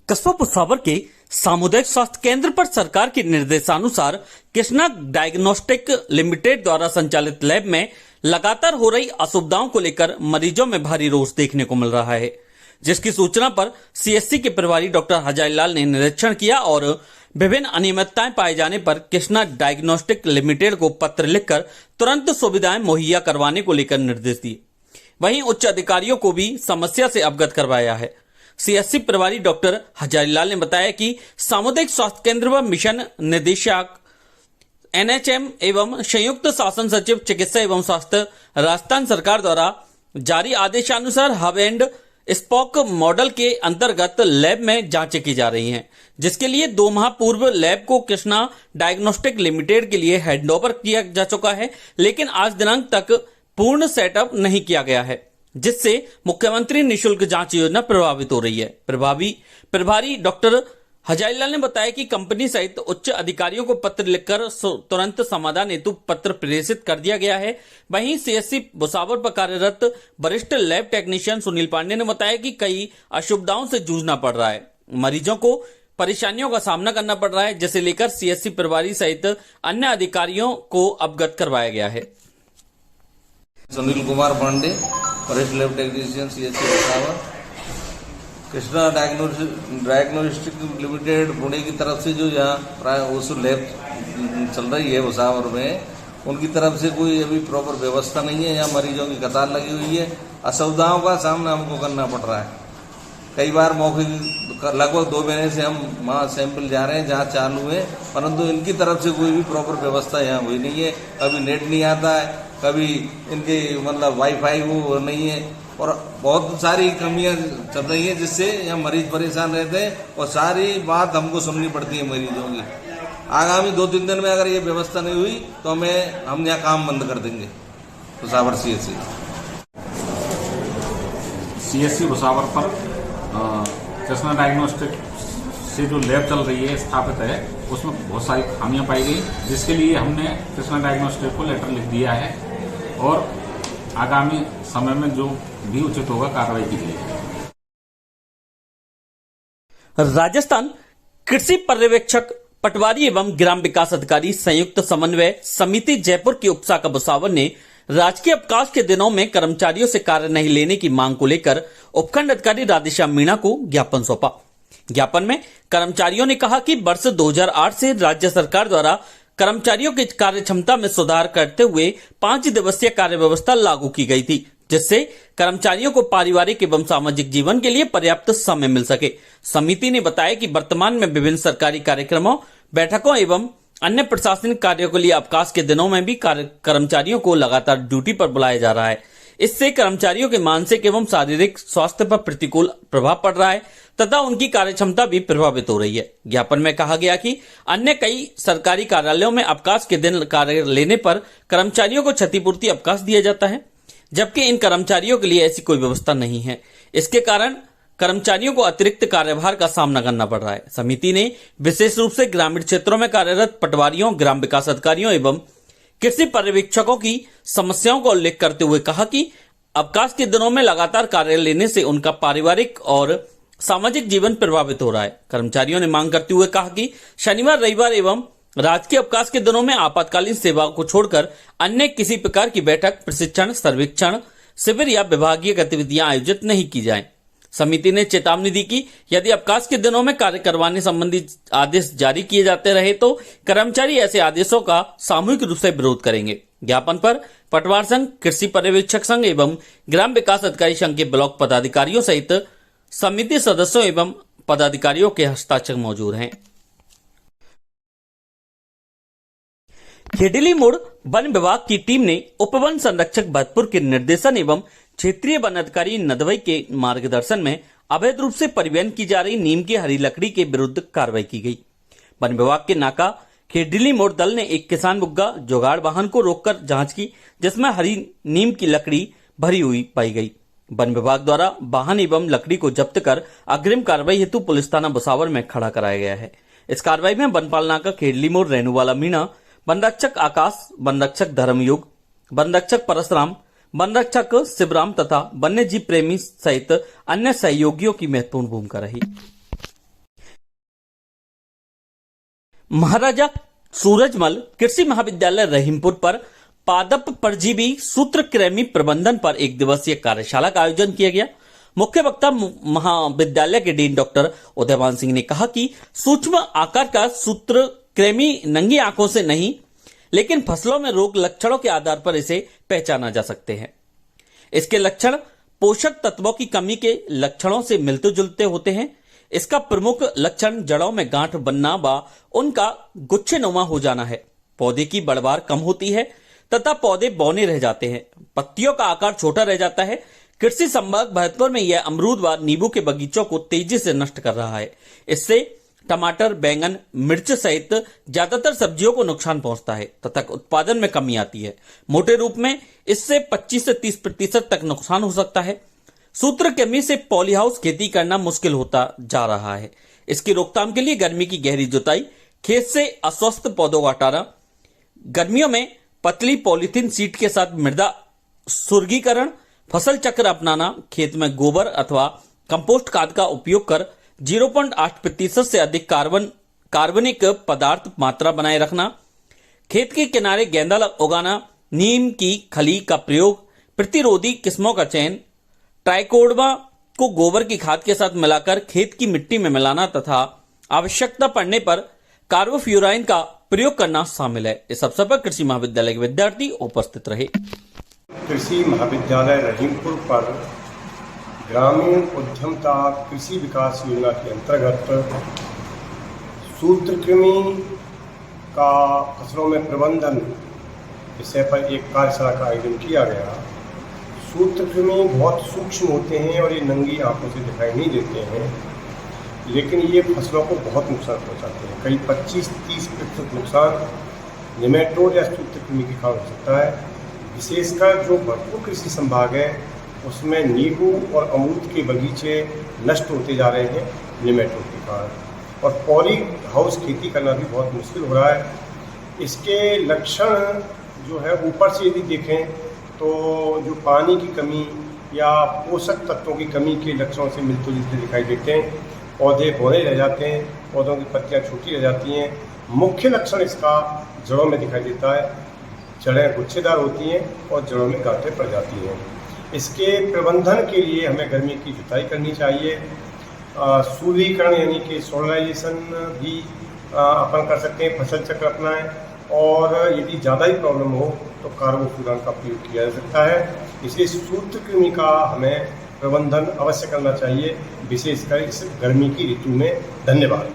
कस्बा भुसावर के सामुदायिक स्वास्थ्य केंद्र पर सरकार के निर्देशानुसार कृष्णा डायग्नोस्टिक लिमिटेड द्वारा संचालित लैब में लगातार हो रही असुविधाओं को लेकर मरीजों में भारी रोष देखने को मिल रहा है, जिसकी सूचना पर सीएससी के प्रभारी डॉक्टर हजारीलाल ने निरीक्षण किया और विभिन्न अनियमितताएं पाए जाने पर कृष्णा डायग्नोस्टिक लिमिटेड को पत्र लिखकर तुरंत सुविधाएं मुहैया करवाने को लेकर निर्देश दिए। वहीं उच्च अधिकारियों को भी समस्या से अवगत करवाया है। सीएससी प्रभारी डॉक्टर हजारीलाल ने बताया कि सामुदायिक स्वास्थ्य केंद्र व मिशन निदेशक एनएचएम एवं संयुक्त शासन सचिव चिकित्सा एवं स्वास्थ्य राजस्थान सरकार द्वारा जारी आदेशानुसार हब एंड स्पोक मॉडल के अंतर्गत लैब में जांचें की जा रही हैं, जिसके लिए 2 माह पूर्व लैब को कृष्णा डायग्नोस्टिक लिमिटेड के लिए हैंडओवर किया जा चुका है, लेकिन आज दिनांक तक पूर्ण सेटअप नहीं किया गया है, जिससे मुख्यमंत्री निःशुल्क जांच योजना प्रभावित हो रही है। प्रभारी डॉक्टर हजारीलाल ने बताया कि कंपनी सहित उच्च अधिकारियों को पत्र लिखकर तुरंत समाधान हेतु पत्र प्रेषित कर दिया गया है। वहीं सीएससी भुसावर पर कार्यरत वरिष्ठ लैब टेक्नीशियन सुनील पांडे ने बताया कि कई असुविधाओं से जूझना पड़ रहा है, मरीजों को परेशानियों का सामना करना पड़ रहा है, जिसे लेकर सीएससी प्रभारी सहित अन्य अधिकारियों को अवगत करवाया गया है। सुनील कुमार पांडे, वरिष्ठ lab technician CSC Bhusawar. Krishna diagnostic limited Pune की तरफ से जो यहाँ प्राय उस लैब चल रही है भुसावर में, उनकी तरफ से कोई अभी प्रॉपर व्यवस्था नहीं है। यहाँ मरीजों की कतार लगी हुई है, असुविधाओं का सामना हमको करना पड़ रहा है। कई बार मौखिक लगभग 2 महीने से हम वहाँ सैंपल जा रहे हैं, जहाँ चालू है, परंतु इनकी तरफ से कोई भी प्रॉपर व्यवस्था यहाँ हुई नहीं है। कभी नेट नहीं आता है, कभी इनके मतलब वाईफाई वो नहीं है, और बहुत सारी कमियां चल रही हैं, जिससे यहाँ मरीज परेशान रहते हैं और सारी बात हमको सुननी पड़ती है मरीजों की। आगामी 2-3 दिन में अगर ये व्यवस्था नहीं हुई तो हम यहाँ काम बंद कर देंगे। भुसावर सीएससी भुसावर पर कृष्णा डायग्नोस्टिक से जो लैब चल रही है, स्थापित है, उसमें बहुत सारी खामियां पाई गई, जिसके लिए हमने कृष्णा डायग्नोस्टिक को लेटर लिख दिया है और आगामी समय में जो भी उचित होगा कार्रवाई की जाएगी। राजस्थान कृषि पर्यवेक्षक पटवारी एवं ग्राम विकास अधिकारी संयुक्त समन्वय समिति जयपुर की उपशाखा भुसावर ने राजकीय अवकाश के दिनों में कर्मचारियों से कार्य नहीं लेने की मांग को लेकर उपखंड अधिकारी राधेश्याम मीणा को ज्ञापन सौंपा। ज्ञापन में कर्मचारियों ने कहा कि वर्ष 2008 से राज्य सरकार द्वारा कर्मचारियों की कार्य क्षमता में सुधार करते हुए 5 दिवसीय कार्य व्यवस्था लागू की गई थी, जिससे कर्मचारियों को पारिवारिक एवं सामाजिक जीवन के लिए पर्याप्त समय मिल सके। समिति ने बताया कि वर्तमान में विभिन्न सरकारी कार्यक्रमों, बैठकों एवं अन्य प्रशासनिक कार्यों के लिए अवकाश के दिनों में भी कर्मचारियों को लगातार ड्यूटी पर बुलाया जा रहा है। इससे कर्मचारियों के मानसिक एवं शारीरिक स्वास्थ्य पर प्रतिकूल प्रभाव पड़ रहा है तथा उनकी कार्यक्षमता भी प्रभावित हो रही है। ज्ञापन में कहा गया कि अन्य कई सरकारी कार्यालयों में अवकाश के दिन कार्य लेने पर कर्मचारियों को क्षतिपूर्ति अवकाश दिया जाता है, जबकि इन कर्मचारियों के लिए ऐसी कोई व्यवस्था नहीं है। इसके कारण कर्मचारियों को अतिरिक्त कार्यभार का सामना करना पड़ रहा है। समिति ने विशेष रूप से ग्रामीण क्षेत्रों में कार्यरत पटवारियों, ग्राम विकास अधिकारियों एवं कृषि पर्यवेक्षकों की समस्याओं का उल्लेख करते हुए कहा कि अवकाश के दिनों में लगातार कार्य लेने से उनका पारिवारिक और सामाजिक जीवन प्रभावित हो रहा है। कर्मचारियों ने मांग करते हुए कहा कि शनिवार, रविवार एवं राजकीय अवकाश के दिनों में आपातकालीन सेवाओं को छोड़कर अन्य किसी प्रकार की बैठक, प्रशिक्षण, सर्वेक्षण, शिविर या विभागीय गतिविधियां आयोजित नहीं की जाएं। समिति ने चेतावनी दी कि यदि अवकाश के दिनों में कार्य करवाने संबंधी आदेश जारी किए जाते रहे तो कर्मचारी ऐसे आदेशों का सामूहिक रूप से विरोध करेंगे। ज्ञापन पर पटवार संघ, कृषि पर्यवेक्षक संघ एवं ग्राम विकास अधिकारी संघ के ब्लॉक पदाधिकारियों सहित समिति सदस्यों एवं पदाधिकारियों के हस्ताक्षर मौजूद हैं। खेडली मोड़ वन विभाग की टीम ने उपवन संरक्षक भरतपुर के निर्देशन एवं क्षेत्रीय वन अधिकारी नदवई के मार्गदर्शन में अवैध रूप से परिवहन की जा रही नीम की हरी लकड़ी के विरुद्ध कार्रवाई की गई। वन विभाग के नाका खेडली मोड़ दल ने एक किसान बुग्गा जुगाड़ वाहन को रोककर जांच की, जिसमें हरी नीम की लकड़ी भरी हुई पाई गई। वन विभाग द्वारा वाहन एवं लकड़ी को जब्त कर अग्रिम कार्रवाई हेतु पुलिस थाना भुसावर में खड़ा कराया गया है। इस कार्रवाई में वनपाल नाका खेडली मोड़ रेणुवाला मीणा, वन रक्षक आकाश, वन रक्षक धर्मयुग, वन रक्षक परशुराम, वन रक्षक शिवराम तथा वन्य जीव प्रेमी सहित अन्य सहयोगियों की महत्वपूर्ण भूमिका रही। महाराजा सूरजमल कृषि महाविद्यालय रहीमपुर पर पादप परजीवी सूत्रकृमि प्रबंधन पर एक दिवसीय कार्यशाला का आयोजन किया गया। मुख्य वक्ता महाविद्यालय के डीन डॉक्टर उदयभान सिंह ने कहा कि सूक्ष्म आकार का सूत्रकृमि नंगी आंखों से नहीं, लेकिन फसलों में रोग लक्षणों के आधार पर इसे पहचाना जा सकते हैं। इसके लक्षण पोषक तत्वों की कमी के लक्षणों से मिलते जुलते होते हैं। इसका प्रमुख लक्षण जड़ों में गांठ बनना व उनका गुच्छेनुमा हो जाना है। पौधे की बढ़वार कम होती है तथा पौधे बौने रह जाते हैं। पत्तियों का आकार छोटा रह जाता है। कृषि संभाग भरतपुर में यह अमरूद व नींबू के बगीचों को तेजी से नष्ट कर रहा है। इससे टमाटर, बैंगन, मिर्च सहित ज्यादातर सब्जियों को नुकसान पहुंचता है तथा उत्पादन में कमी आती है। मोटे रूप में इससे 25 से 30% तक नुकसान हो सकता है। सूत्रकृमि से पॉलीहाउस खेती करना मुश्किल होता जा रहा है। इसकी रोकथाम के लिए गर्मी की गहरी जुताई, खेत से अस्वस्थ पौधों को हटाना, गर्मियों में पतली पॉलीथीन सीट के साथ मृदा सुर्गीकरण, फसल चक्र अपनाना, खेत में गोबर अथवा कंपोस्ट खाद का उपयोग कर 0.8% से अधिक कार्बनिक पदार्थ मात्रा बनाए रखना, खेत के किनारे गेंदा उगाना, नीम की खली का प्रयोग, प्रतिरोधी किस्मों का चयन, ट्राइकोडर्मा को गोबर की खाद के साथ मिलाकर खेत की मिट्टी में मिलाना तथा आवश्यकता पड़ने पर कार्बोफ्यूराइन का प्रयोग करना शामिल है। इस अवसर पर कृषि महाविद्यालय के विद्यार्थी उपस्थित रहे। कृषि महाविद्यालय रहीमपुर पर ग्रामीण उद्यमता कृषि विकास योजना के अंतर्गत सूत्रकृमि का फसलों में प्रबंधन विषय पर एक कार्यशाला का आयोजन किया गया। सूत्रकृमि बहुत सूक्ष्म होते हैं और ये नंगी आंखों से दिखाई नहीं देते हैं, लेकिन ये फसलों को बहुत नुकसान पहुंचाते हैं। करीब 25-30% नुकसान निमेटोड या सूत्रकृमि के कारण हो सकता है। विशेषकर जो भरतपुर कृषि संभाग है उसमें नींबू और अमरूद के बगीचे नष्ट होते जा रहे हैं निमेटोड के कारण, और पॉली हाउस खेती करना भी बहुत मुश्किल हो रहा है। इसके लक्षण जो है ऊपर से यदि देखें तो जो पानी की कमी या पोषक तत्वों की कमी के लक्षणों से मिलते जुलते दिखाई देते हैं। पौधे बौने रह जाते हैं, पौधों की पत्तियां छोटी रह जाती हैं। मुख्य लक्षण इसका जड़ों में दिखाई देता है। जड़ें गुच्छेदार होती हैं और जड़ों में गांठें पड़ जाती हैं। इसके प्रबंधन के लिए हमें गर्मी की जुताई करनी चाहिए। सूर्यीकरण यानी कि सोलराइजेशन भी अपन कर सकते हैं, फसल चक्र अपनाएं, और यदि ज़्यादा ही प्रॉब्लम हो तो कार्बोफ्यूरान का प्रयोग किया जा सकता है। इसलिए सूत्रकृमि का हमें प्रबंधन अवश्य करना चाहिए, विशेषकर इस गर्मी की ऋतु में। धन्यवाद।